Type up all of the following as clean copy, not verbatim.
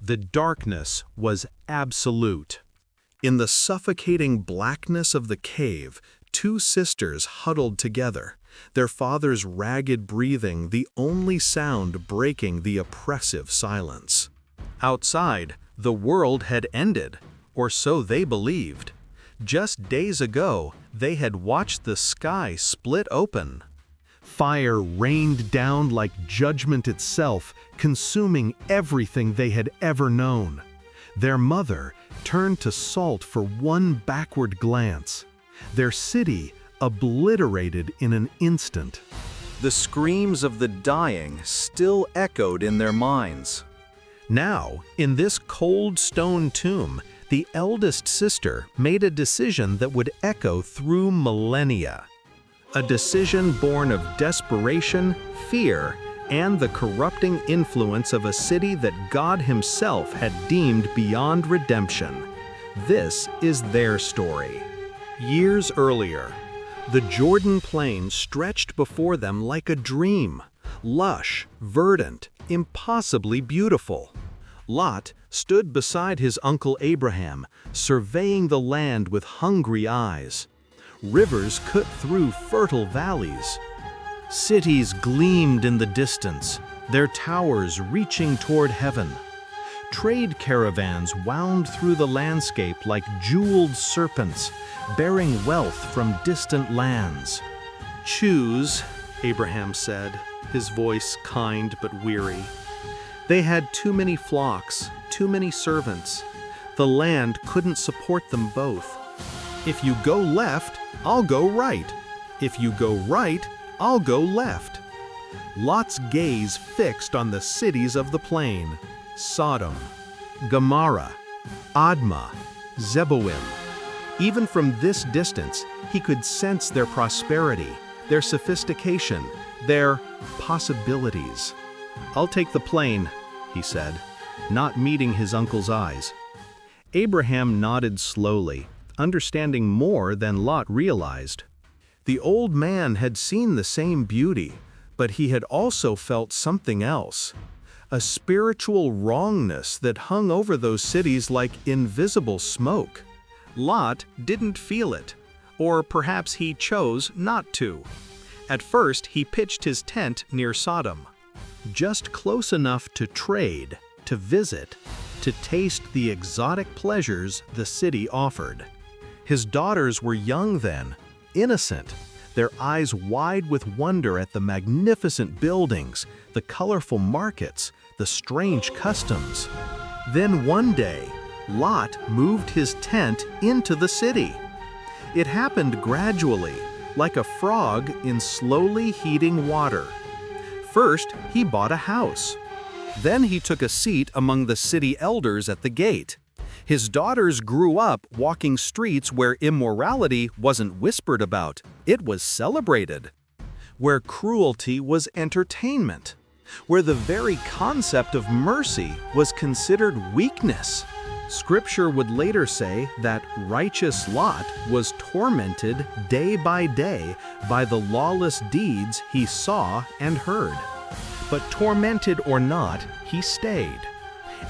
The darkness was absolute. In the suffocating blackness of the cave, two sisters huddled together, their father's ragged breathing the only sound breaking the oppressive silence. Outside, the world had ended, or so they believed. Just days ago, they had watched the sky split open. Fire rained down like judgment itself, consuming everything they had ever known. Their mother turned to salt for one backward glance. Their city obliterated in an instant. The screams of the dying still echoed in their minds. Now, in this cold stone tomb, the eldest sister made a decision that would echo through millennia. A decision born of desperation, fear, and the corrupting influence of a city that God Himself had deemed beyond redemption. This is their story. Years earlier, the Jordan Plain stretched before them like a dream, lush, verdant, impossibly beautiful. Lot stood beside his uncle Abraham, surveying the land with hungry eyes. Rivers cut through fertile valleys. Cities gleamed in the distance, their towers reaching toward heaven. Trade caravans wound through the landscape like jeweled serpents, bearing wealth from distant lands. "Choose," Abraham said, his voice kind but weary. They had too many flocks, too many servants. The land couldn't support them both. If you go left, I'll go right. If you go right, I'll go left. Lot's gaze fixed on the cities of the plain: Sodom, Gomorrah, Admah, Zeboim. Even from this distance, he could sense their prosperity, their sophistication, their possibilities. "I'll take the plain," he said, not meeting his uncle's eyes. Abraham nodded slowly, understanding more than Lot realized. The old man had seen the same beauty, but he had also felt something else. A spiritual wrongness that hung over those cities like invisible smoke. Lot didn't feel it, or perhaps he chose not to. At first, he pitched his tent near Sodom, just close enough to trade, to visit, to taste the exotic pleasures the city offered. His daughters were young then, innocent, their eyes wide with wonder at the magnificent buildings, the colorful markets, the strange customs. Then one day, Lot moved his tent into the city. It happened gradually, like a frog in slowly heating water. First, he bought a house. Then he took a seat among the city elders at the gate. His daughters grew up walking streets where immorality wasn't whispered about, it was celebrated. Where cruelty was entertainment. Where the very concept of mercy was considered weakness. Scripture would later say that righteous Lot was tormented day by day by the lawless deeds he saw and heard. But tormented or not, he stayed.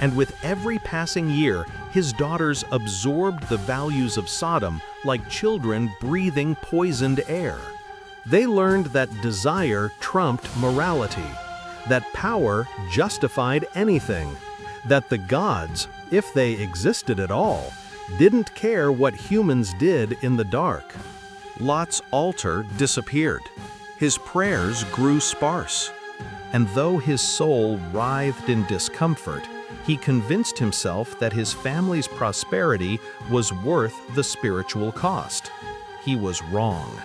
And with every passing year, his daughters absorbed the values of Sodom like children breathing poisoned air. They learned that desire trumped morality, that power justified anything, that the gods, if they existed at all, didn't care what humans did in the dark. Lot's altar disappeared. His prayers grew sparse. And though his soul writhed in discomfort, he convinced himself that his family's prosperity was worth the spiritual cost. He was wrong.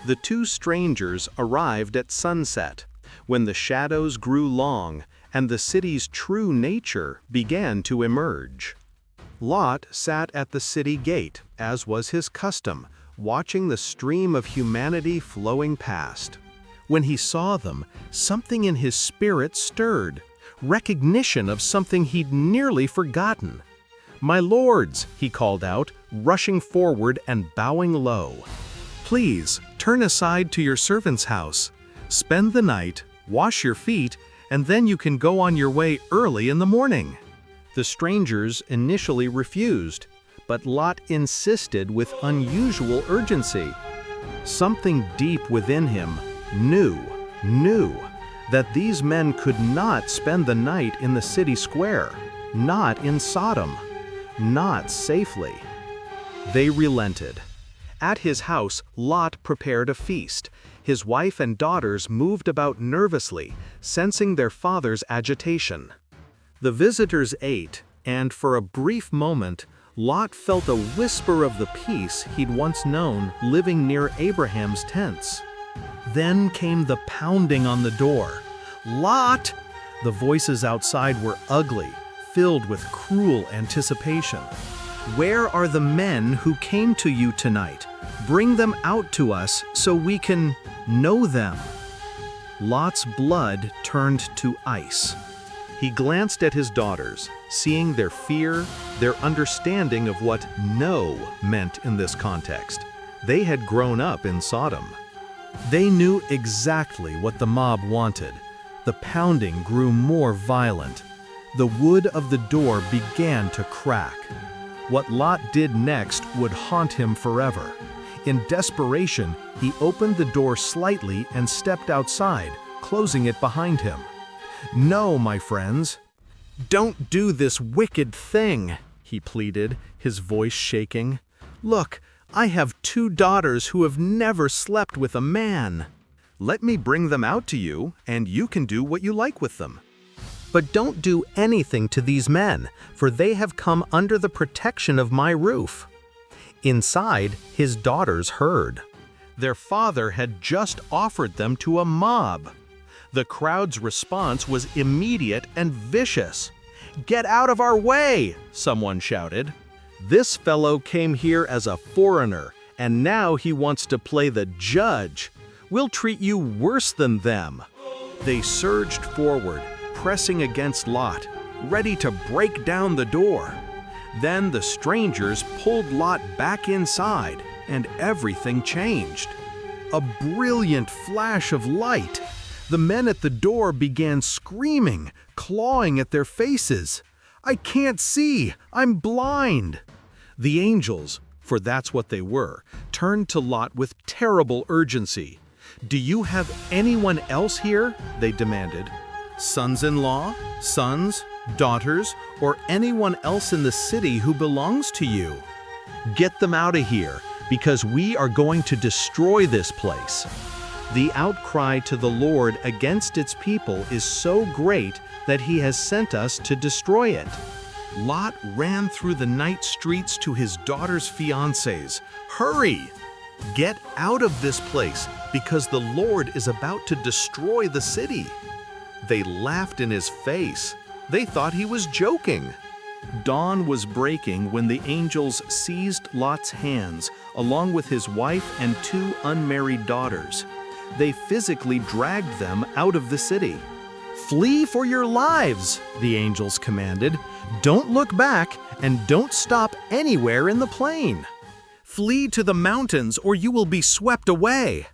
The two strangers arrived at sunset, when the shadows grew long and the city's true nature began to emerge. Lot sat at the city gate, as was his custom, watching the stream of humanity flowing past. When he saw them, something in his spirit stirred, recognition of something he'd nearly forgotten. "My lords," he called out, rushing forward and bowing low. "Please, turn aside to your servant's house. Spend the night, wash your feet, and then you can go on your way early in the morning." The strangers initially refused, but Lot insisted with unusual urgency. Something deep within him knew that these men could not spend the night in the city square, not in Sodom, not safely. They relented. At his house, Lot prepared a feast. His wife and daughters moved about nervously, sensing their father's agitation. The visitors ate, and for a brief moment, Lot felt a whisper of the peace he'd once known living near Abraham's tents. Then came the pounding on the door. "Lot!" The voices outside were ugly, filled with cruel anticipation. "Where are the men who came to you tonight? Bring them out to us so we can know them." Lot's blood turned to ice. He glanced at his daughters, seeing their fear, their understanding of what "no" meant in this context. They had grown up in Sodom. They knew exactly what the mob wanted. The pounding grew more violent. The wood of the door began to crack. What Lot did next would haunt him forever. In desperation, he opened the door slightly and stepped outside, closing it behind him. "No, my friends. Don't do this wicked thing," he pleaded, his voice shaking. "Look, I have 2 daughters who have never slept with a man. Let me bring them out to you, and you can do what you like with them. But don't do anything to these men, for they have come under the protection of my roof." Inside, his daughters heard. Their father had just offered them to a mob. The crowd's response was immediate and vicious. "Get out of our way!" someone shouted. "This fellow came here as a foreigner, and now he wants to play the judge. We'll treat you worse than them." They surged forward, pressing against Lot, ready to break down the door. Then the strangers pulled Lot back inside, and everything changed. A brilliant flash of light. The men at the door began screaming, clawing at their faces. "I can't see! I'm blind!" The angels, for that's what they were, turned to Lot with terrible urgency. "Do you have anyone else here?" they demanded. "Sons-in-law, sons, daughters, or anyone else in the city who belongs to you? Get them out of here, because we are going to destroy this place." The outcry to the Lord against its people is so great that he has sent us to destroy it. Lot ran through the night streets to his daughter's fiancés. "Hurry! Get out of this place, because the Lord is about to destroy the city." They laughed in his face. They thought he was joking. Dawn was breaking when the angels seized Lot's hands, along with his wife and 2 unmarried daughters. They physically dragged them out of the city. "Flee for your lives," the angels commanded. "Don't look back, and don't stop anywhere in the plain. Flee to the mountains, or you will be swept away."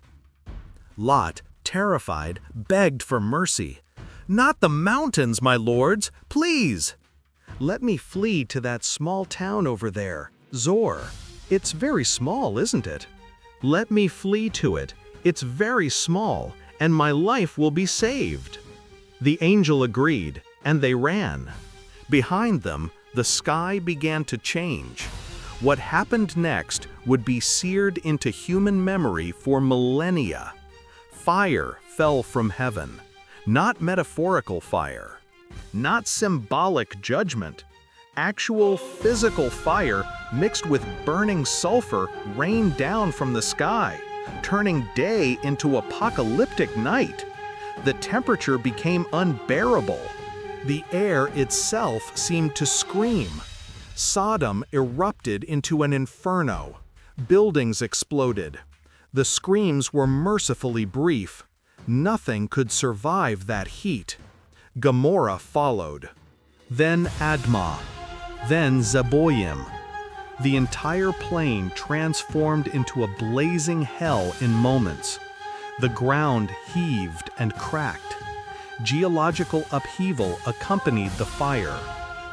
Lot, terrified, begged for mercy. "Not the mountains, my lords, please. Let me flee to that small town over there, Zor. It's very small, isn't it? Let me flee to it. It's very small, and my life will be saved." The angel agreed, and they ran. Behind them, the sky began to change. What happened next would be seared into human memory for millennia. Fire fell from heaven. Not metaphorical fire, not symbolic judgment. Actual physical fire mixed with burning sulfur rained down from the sky, turning day into apocalyptic night. The temperature became unbearable. The air itself seemed to scream. Sodom erupted into an inferno. Buildings exploded. The screams were mercifully brief. Nothing could survive that heat. Gomorrah followed. Then Admah. Then Zeboim. The entire plain transformed into a blazing hell in moments. The ground heaved and cracked. Geological upheaval accompanied the fire.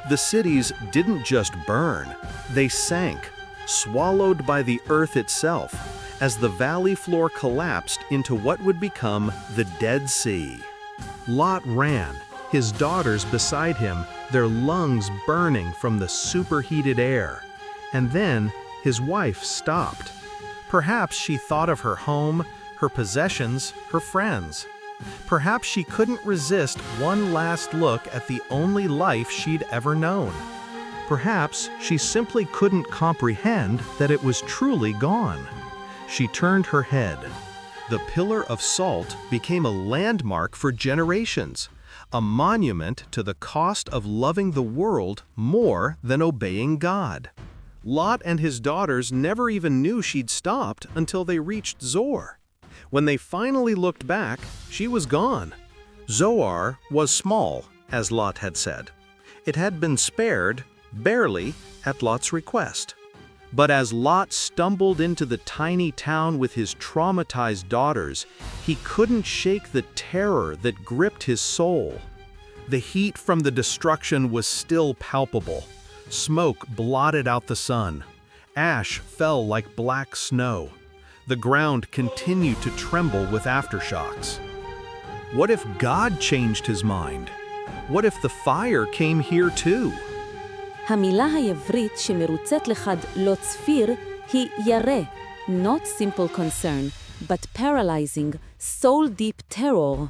The cities didn't just burn, they sank, swallowed by the earth itself, as the valley floor collapsed into what would become the Dead Sea. Lot ran, his daughters beside him, their lungs burning from the superheated air. And then his wife stopped. Perhaps she thought of her home, her possessions, her friends. Perhaps she couldn't resist one last look at the only life she'd ever known. Perhaps she simply couldn't comprehend that it was truly gone. She turned her head. The pillar of salt became a landmark for generations, a monument to the cost of loving the world more than obeying God. Lot and his daughters never even knew she'd stopped until they reached Zoar. When they finally looked back, she was gone. Zoar was small, as Lot had said. It had been spared, barely, at Lot's request. But as Lot stumbled into the tiny town with his traumatized daughters, he couldn't shake the terror that gripped his soul. The heat from the destruction was still palpable. Smoke blotted out the sun. Ash fell like black snow. The ground continued to tremble with aftershocks. What if God changed his mind? What if the fire came here too? המילה העברית שמרוצת לחד לא צפיר היא ירא, not simple concern, but paralyzing, soul-deep terror.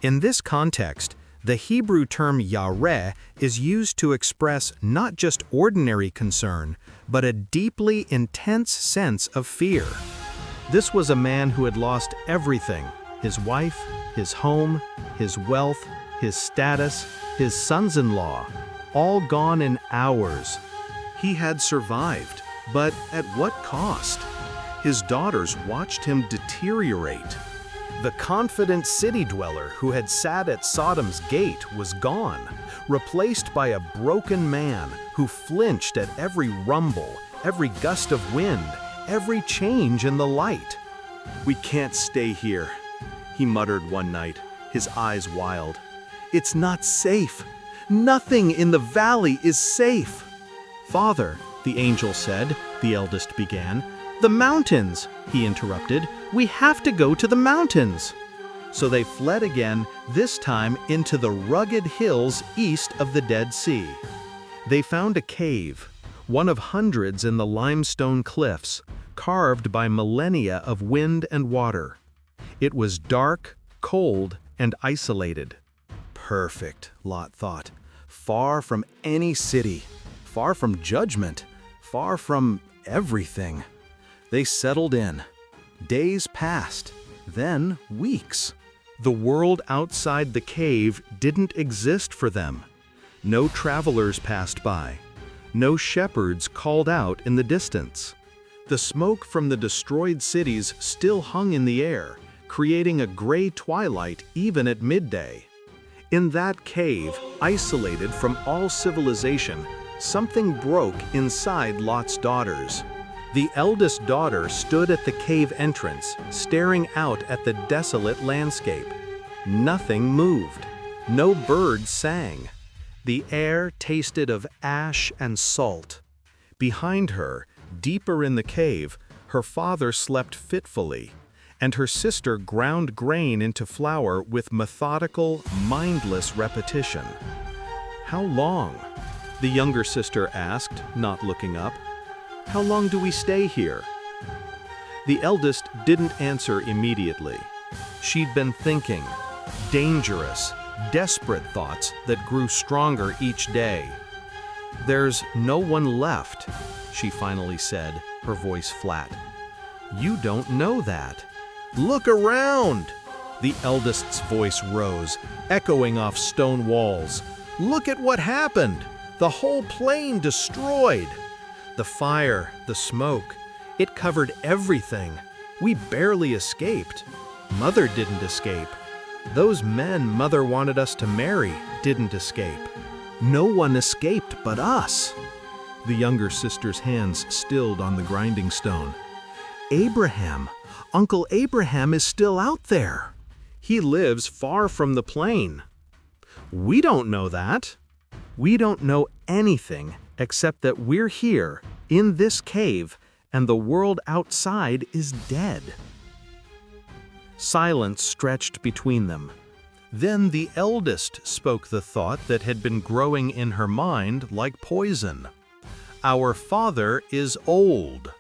In this context, the Hebrew term yareh is used to express not just ordinary concern, but a deeply intense sense of fear. This was a man who had lost everything: his wife, his home, his wealth, his status, his sons-in-law, all gone in hours. He had survived, but at what cost? His daughters watched him deteriorate. The confident city dweller who had sat at Sodom's gate was gone, replaced by a broken man who flinched at every rumble, every gust of wind, every change in the light. "We can't stay here," he muttered one night, his eyes wild. "It's not safe. Nothing in the valley is safe." "Father," the angel said, the eldest began. "The mountains," he interrupted. "We have to go to the mountains." So they fled again, this time into the rugged hills east of the Dead Sea. They found a cave, one of hundreds in the limestone cliffs, carved by millennia of wind and water. It was dark, cold, and isolated. Perfect, Lot thought. Far from any city, far from judgment, far from everything. They settled in. Days passed, then weeks. The world outside the cave didn't exist for them. No travelers passed by. No shepherds called out in the distance. The smoke from the destroyed cities still hung in the air, creating a gray twilight even at midday. In that cave, isolated from all civilization, something broke inside Lot's daughters. The eldest daughter stood at the cave entrance, staring out at the desolate landscape. Nothing moved. No bird sang. The air tasted of ash and salt. Behind her, deeper in the cave, her father slept fitfully, and her sister ground grain into flour with methodical, mindless repetition. "How long?" the younger sister asked, not looking up. "How long do we stay here?" The eldest didn't answer immediately. She'd been thinking, dangerous, desperate thoughts that grew stronger each day. "There's no one left," she finally said, her voice flat. "You don't know that. Look around!" The eldest's voice rose, echoing off stone walls. "Look at what happened! The whole plain destroyed! The fire, the smoke, it covered everything. We barely escaped. Mother didn't escape. Those men Mother wanted us to marry didn't escape. No one escaped but us." The younger sister's hands stilled on the grinding stone. "Abraham, Uncle Abraham is still out there. He lives far from the plain." "We don't know that." We don't know anything except that we're here, in this cave, and the world outside is dead." Silence stretched between them. Then the eldest spoke the thought that had been growing in her mind like poison. "Our father is old."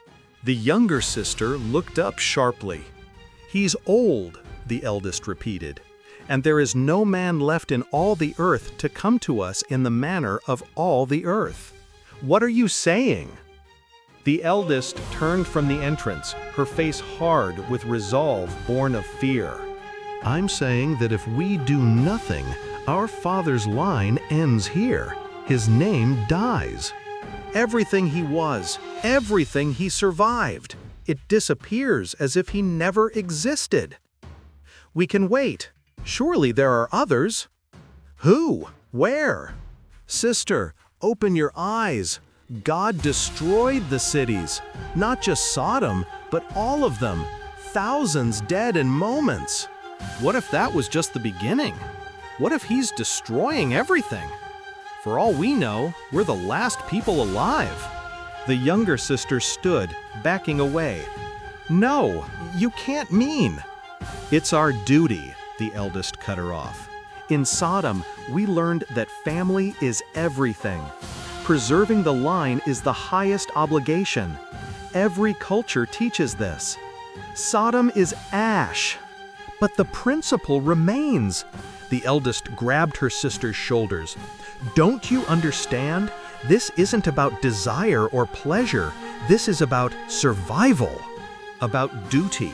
The younger sister looked up sharply. "He's old," the eldest repeated, "and there is no man left in all the earth to come to us in the manner of all the earth. What are you saying?" The eldest turned from the entrance, her face hard with resolve born of fear. "I'm saying that if we do nothing, our father's line ends here. His name dies. Everything he was, everything he survived, it disappears as if he never existed. We can wait. Surely there are others." "Who? Where?" "Sister, open your eyes. God destroyed the cities, not just Sodom, but all of them, thousands dead in moments. What if that was just the beginning? What if he's destroying everything? For all we know, we're the last people alive." The younger sister stood, backing away. "No, you can't mean." "It's our duty," the eldest cut her off. "In Sodom, we learned that family is everything. Preserving the line is the highest obligation. Every culture teaches this. Sodom is ash, but the principle remains." The eldest grabbed her sister's shoulders. "Don't you understand? This isn't about desire or pleasure. This is about survival, about duty,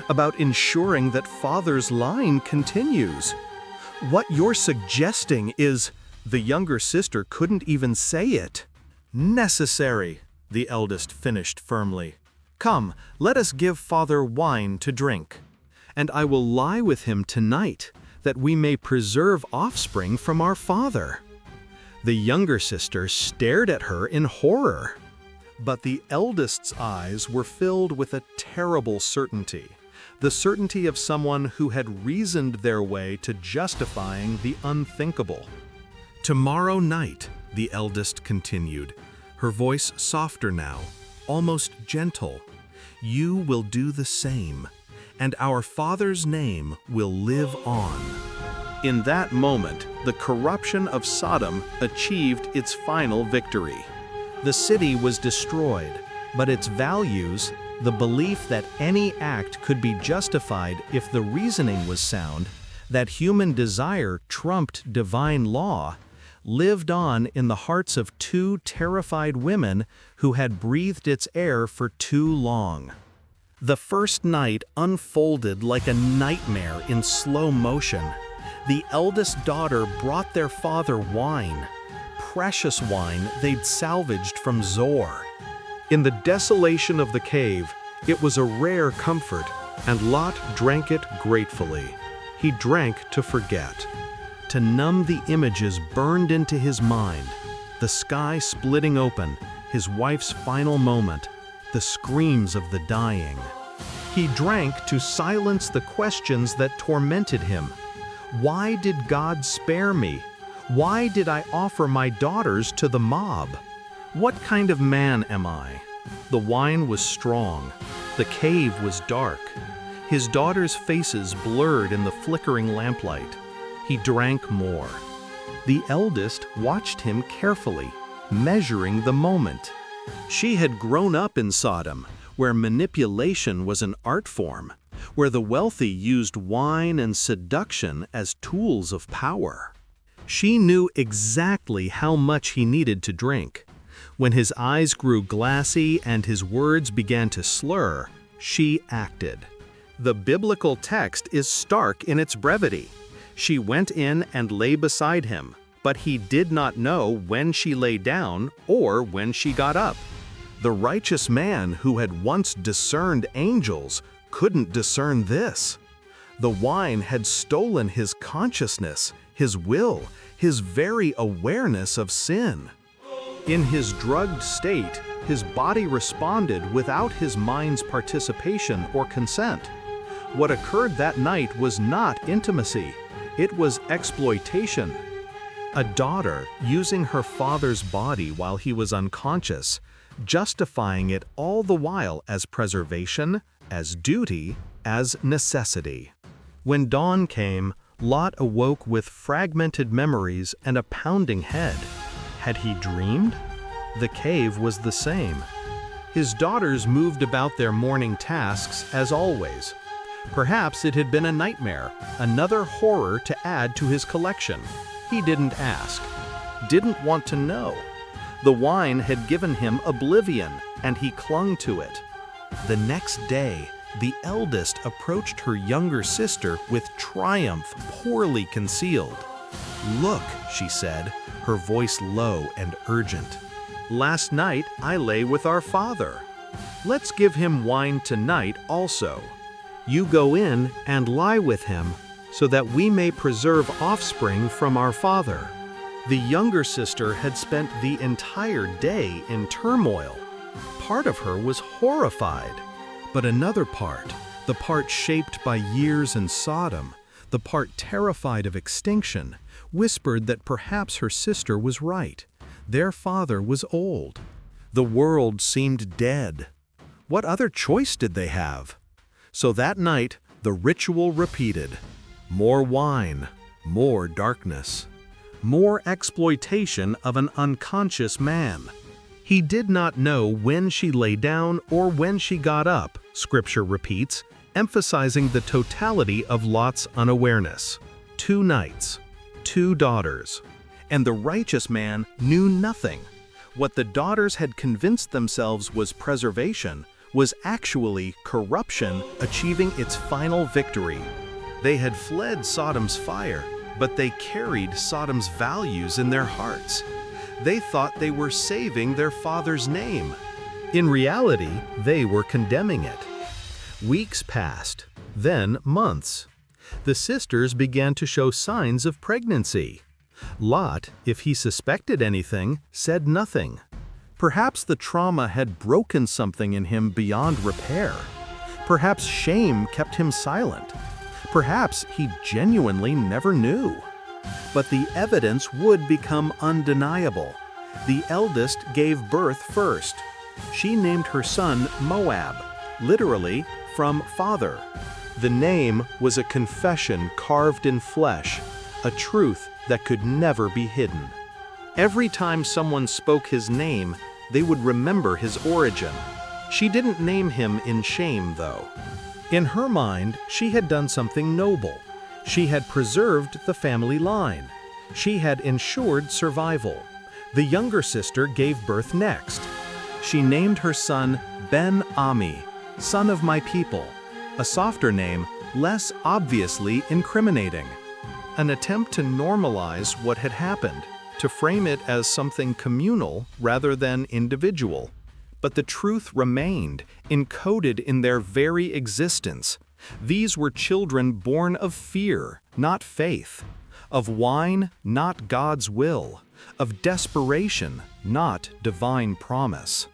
about ensuring that father's line continues. What you're suggesting is—" The younger sister couldn't even say it. "Necessary," the eldest finished firmly. "Come, let us give father wine to drink. And I will lie with him tonight, that we may preserve offspring from our father." The younger sister stared at her in horror. But the eldest's eyes were filled with a terrible certainty, the certainty of someone who had reasoned their way to justifying the unthinkable. "Tomorrow night," the eldest continued, her voice softer now, almost gentle, "you will do the same, and our father's name will live on." In that moment, the corruption of Sodom achieved its final victory. The city was destroyed, but its values, the belief that any act could be justified if the reasoning was sound, that human desire trumped divine law, lived on in the hearts of two terrified women who had breathed its air for too long. The first night unfolded like a nightmare in slow motion. The eldest daughter brought their father wine, precious wine they'd salvaged from Zor. In the desolation of the cave, it was a rare comfort, and Lot drank it gratefully. He drank to forget, to numb the images burned into his mind, the sky splitting open, his wife's final moment, the screams of the dying. He drank to silence the questions that tormented him. Why did God spare me? Why did I offer my daughters to the mob? What kind of man am I? The wine was strong. The cave was dark. His daughters' faces blurred in the flickering lamplight. He drank more. The eldest watched him carefully, measuring the moment. She had grown up in Sodom, where manipulation was an art form, where the wealthy used wine and seduction as tools of power. She knew exactly how much he needed to drink. When his eyes grew glassy and his words began to slur, she acted. The biblical text is stark in its brevity. She went in and lay beside him, but he did not know when she lay down or when she got up. The righteous man who had once discerned angels couldn't discern this. The wine had stolen his consciousness, his will, his very awareness of sin. In his drugged state, his body responded without his mind's participation or consent. What occurred that night was not intimacy, it was exploitation. A daughter using her father's body while he was unconscious, justifying it all the while as preservation, as duty, as necessity. When dawn came, Lot awoke with fragmented memories and a pounding head. Had he dreamed? The cave was the same. His daughters moved about their morning tasks as always. Perhaps it had been a nightmare, another horror to add to his collection. He didn't ask, didn't want to know. The wine had given him oblivion, and he clung to it. The next day, the eldest approached her younger sister with triumph poorly concealed. "Look," she said, her voice low and urgent. "Last night I lay with our father. Let's give him wine tonight also. You go in and lie with him, so that we may preserve offspring from our father." The younger sister had spent the entire day in turmoil. Part of her was horrified, but another part, the part shaped by years in Sodom, the part terrified of extinction, whispered that perhaps her sister was right. Their father was old. The world seemed dead. What other choice did they have? So that night, the ritual repeated. More wine, more darkness, more exploitation of an unconscious man. He did not know when she lay down or when she got up, Scripture repeats, emphasizing the totality of Lot's unawareness. 2 nights, 2 daughters. And the righteous man knew nothing. What the daughters had convinced themselves was preservation was actually corruption achieving its final victory. They had fled Sodom's fire, but they carried Sodom's values in their hearts. They thought they were saving their father's name. In reality, they were condemning it. Weeks passed, then months. The sisters began to show signs of pregnancy. Lot, if he suspected anything, said nothing. Perhaps the trauma had broken something in him beyond repair. Perhaps shame kept him silent. Perhaps he genuinely never knew. But the evidence would become undeniable. The eldest gave birth first. She named her son Moab, literally from father. The name was a confession carved in flesh, a truth that could never be hidden. Every time someone spoke his name, they would remember his origin. She didn't name him in shame, though. In her mind, she had done something noble. She had preserved the family line. She had ensured survival. The younger sister gave birth next. She named her son Ben-Ami, son of my people, a softer name, less obviously incriminating. An attempt to normalize what had happened, to frame it as something communal rather than individual. But the truth remained, encoded in their very existence. These were children born of fear, not faith, of wine, not God's will, of desperation, not divine promise.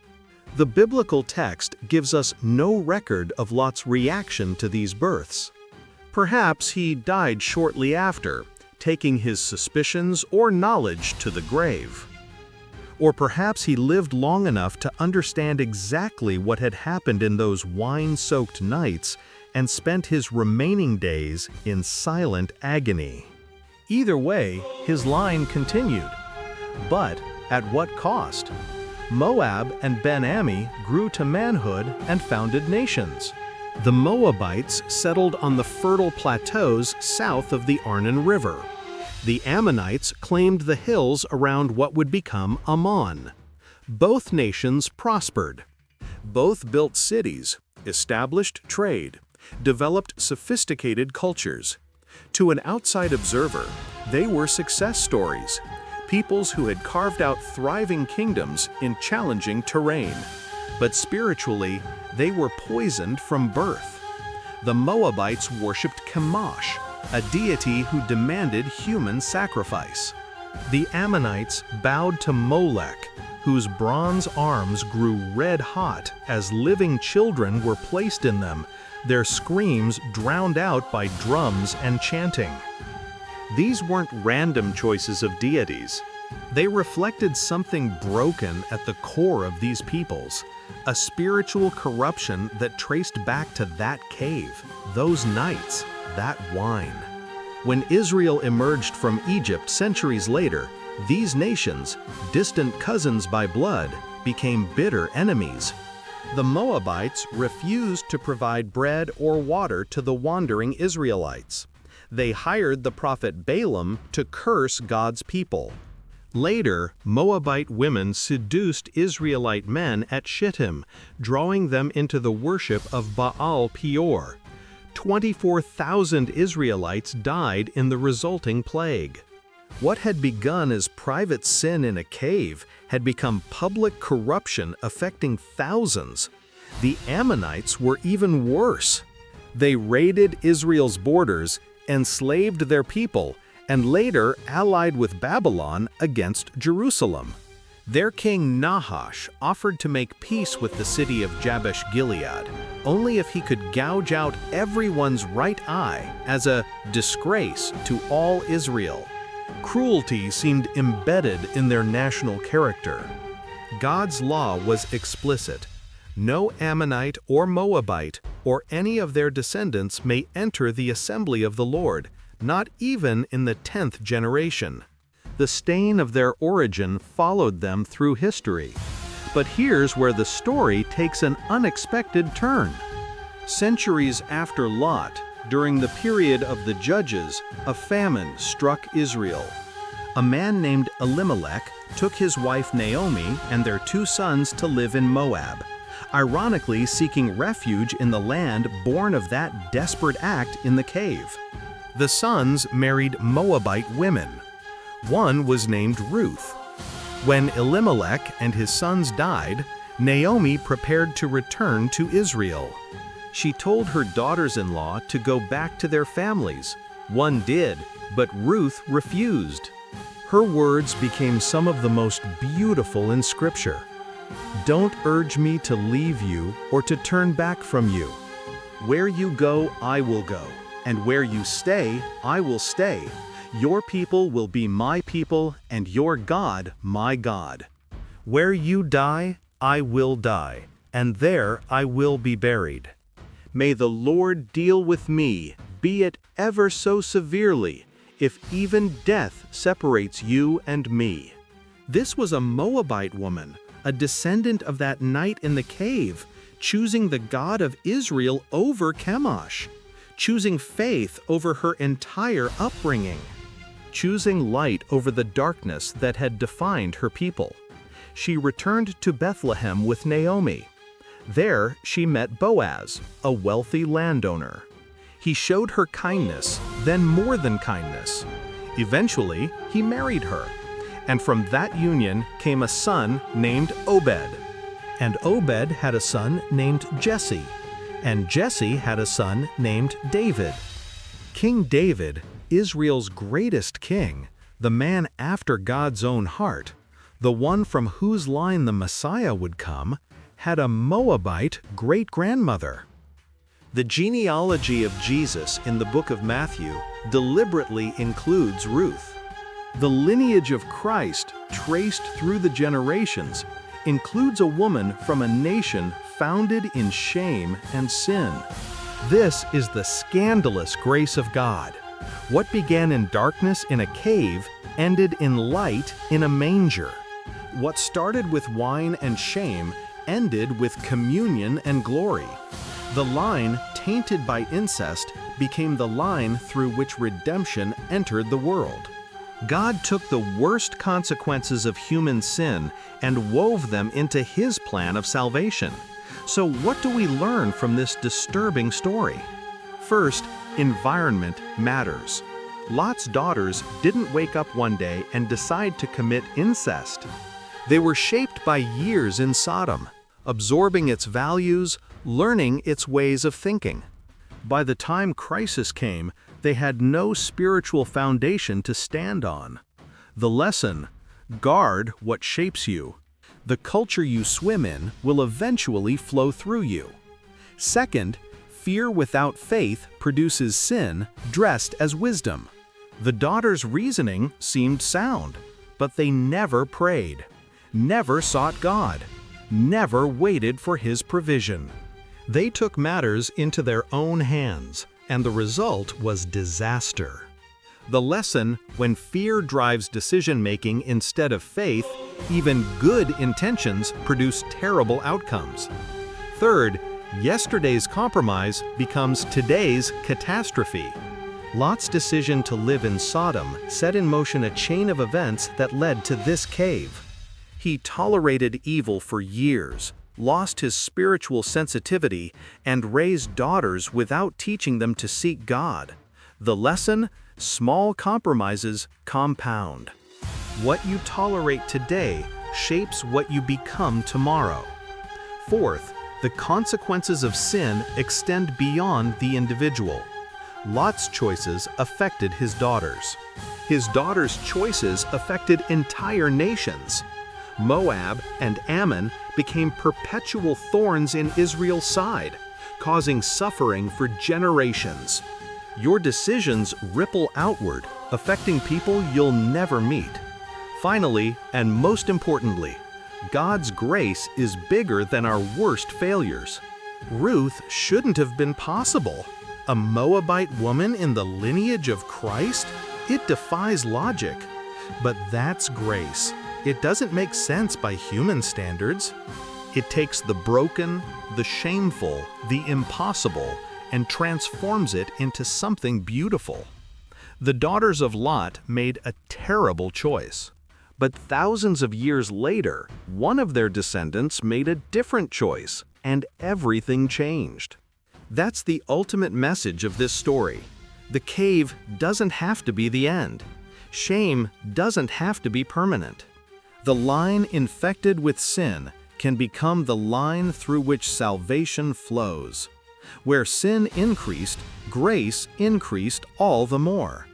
The biblical text gives us no record of Lot's reaction to these births. Perhaps he died shortly after, taking his suspicions or knowledge to the grave. Or perhaps he lived long enough to understand exactly what had happened in those wine-soaked nights and spent his remaining days in silent agony. Either way, his line continued. But at what cost? Moab and Ben-Ami grew to manhood and founded nations. The Moabites settled on the fertile plateaus south of the Arnon River. The Ammonites claimed the hills around what would become Ammon. Both nations prospered. Both built cities, established trade, developed sophisticated cultures. To an outside observer, they were success stories, peoples who had carved out thriving kingdoms in challenging terrain. But spiritually, they were poisoned from birth. The Moabites worshipped Chemosh, a deity who demanded human sacrifice. The Ammonites bowed to Molech, whose bronze arms grew red-hot as living children were placed in them, their screams drowned out by drums and chanting. These weren't random choices of deities. They reflected something broken at the core of these peoples, a spiritual corruption that traced back to that cave, those nights, that wine. When Israel emerged from Egypt centuries later, these nations, distant cousins by blood, became bitter enemies. The Moabites refused to provide bread or water to the wandering Israelites. They hired the prophet Balaam to curse God's people. Later, Moabite women seduced Israelite men at Shittim, drawing them into the worship of Baal Peor. 24,000 Israelites died in the resulting plague. What had begun as private sin in a cave had become public corruption affecting thousands. The Ammonites were even worse. They raided Israel's borders, enslaved their people, and later allied with Babylon against Jerusalem. Their king Nahash offered to make peace with the city of Jabesh Gilead, only if he could gouge out everyone's right eye as a disgrace to all Israel. Cruelty seemed embedded in their national character. God's law was explicit. No Ammonite or Moabite or any of their descendants may enter the assembly of the Lord, not even in the 10th generation. The stain of their origin followed them through history. But here's where the story takes an unexpected turn. Centuries after Lot, during the period of the Judges, a famine struck Israel. A man named Elimelech took his wife Naomi and their 2 sons to live in Moab, ironically seeking refuge in the land born of that desperate act in the cave. The sons married Moabite women. One was named Ruth. When Elimelech and his sons died, Naomi prepared to return to Israel. She told her daughters-in-law to go back to their families. One did, but Ruth refused. Her words became some of the most beautiful in Scripture. "Don't urge me to leave you or to turn back from you. Where you go, I will go, and where you stay, I will stay. Your people will be my people, and your God, my God. Where you die, I will die, and there I will be buried. May the Lord deal with me, be it ever so severely, if even death separates you and me." This was a Moabite woman, a descendant of that night in the cave, choosing the God of Israel over Chemosh, choosing faith over her entire upbringing, choosing light over the darkness that had defined her people. She returned to Bethlehem with Naomi. There she met Boaz, a wealthy landowner. He showed her kindness, then more than kindness. Eventually, he married her, and from that union came a son named Obed. And Obed had a son named Jesse, and Jesse had a son named David. King David, Israel's greatest king, the man after God's own heart, the one from whose line the Messiah would come, had a Moabite great-grandmother. The genealogy of Jesus in the book of Matthew deliberately includes Ruth. The lineage of Christ, traced through the generations, includes a woman from a nation founded in shame and sin. This is the scandalous grace of God. What began in darkness in a cave ended in light in a manger. What started with wine and shame ended with communion and glory. The line tainted by incest became the line through which redemption entered the world. God took the worst consequences of human sin and wove them into His plan of salvation. So what do we learn from this disturbing story? First, environment matters. Lot's daughters didn't wake up one day and decide to commit incest. They were shaped by years in Sodom, absorbing its values, learning its ways of thinking. By the time crisis came, they had no spiritual foundation to stand on. The lesson: guard what shapes you. The culture you swim in will eventually flow through you. Second, fear without faith produces sin dressed as wisdom. The daughters' reasoning seemed sound, but they never prayed, never sought God, never waited for His provision. They took matters into their own hands, and the result was disaster. The lesson: when fear drives decision-making instead of faith, even good intentions produce terrible outcomes. Third, yesterday's compromise becomes today's catastrophe. Lot's decision to live in Sodom set in motion a chain of events that led to this cave. He tolerated evil for years, lost his spiritual sensitivity, and raised daughters without teaching them to seek God. The lesson: small compromises compound. What you tolerate today shapes what you become tomorrow. Fourth, the consequences of sin extend beyond the individual. Lot's choices affected his daughters. His daughters' choices affected entire nations. Moab and Ammon became perpetual thorns in Israel's side, causing suffering for generations. Your decisions ripple outward, affecting people you'll never meet. Finally, and most importantly, God's grace is bigger than our worst failures. Ruth shouldn't have been possible. A Moabite woman in the lineage of Christ? It defies logic. But that's grace. It doesn't make sense by human standards. It takes the broken, the shameful, the impossible, and transforms it into something beautiful. The daughters of Lot made a terrible choice. But thousands of years later, one of their descendants made a different choice, and everything changed. That's the ultimate message of this story. The cave doesn't have to be the end. Shame doesn't have to be permanent. The line infected with sin can become the line through which salvation flows. Where sin increased, grace increased all the more.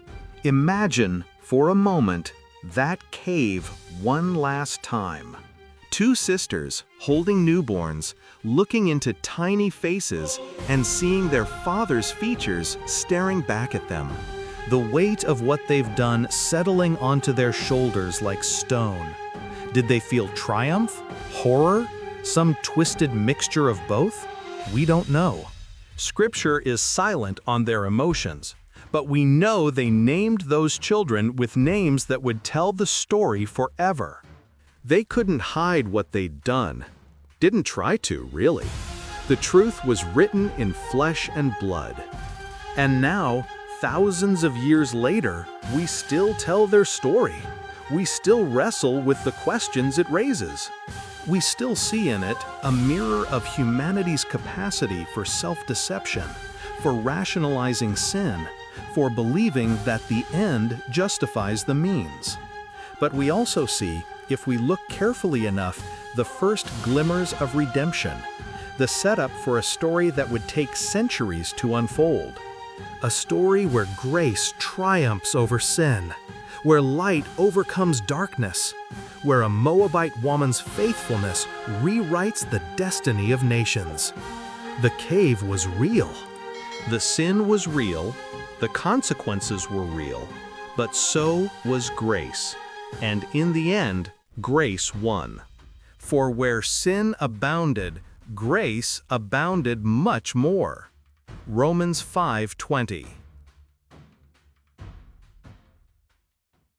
Imagine, for a moment, that cave one last time. Two sisters holding newborns, looking into tiny faces and seeing their father's features staring back at them. The weight of what they've done settling onto their shoulders like stone. Did they feel triumph, horror, some twisted mixture of both? We don't know. Scripture is silent on their emotions, but we know they named those children with names that would tell the story forever. They couldn't hide what they'd done. Didn't try to, really. The truth was written in flesh and blood. And now, thousands of years later, we still tell their story. We still wrestle with the questions it raises. We still see in it a mirror of humanity's capacity for self-deception, for rationalizing sin, for believing that the end justifies the means. But we also see, if we look carefully enough, the first glimmers of redemption, the setup for a story that would take centuries to unfold. A story where grace triumphs over sin, where light overcomes darkness, where a Moabite woman's faithfulness rewrites the destiny of nations. The cave was real. The sin was real, the consequences were real, but so was grace. And in the end, grace won. For where sin abounded, grace abounded much more. Romans 5:20.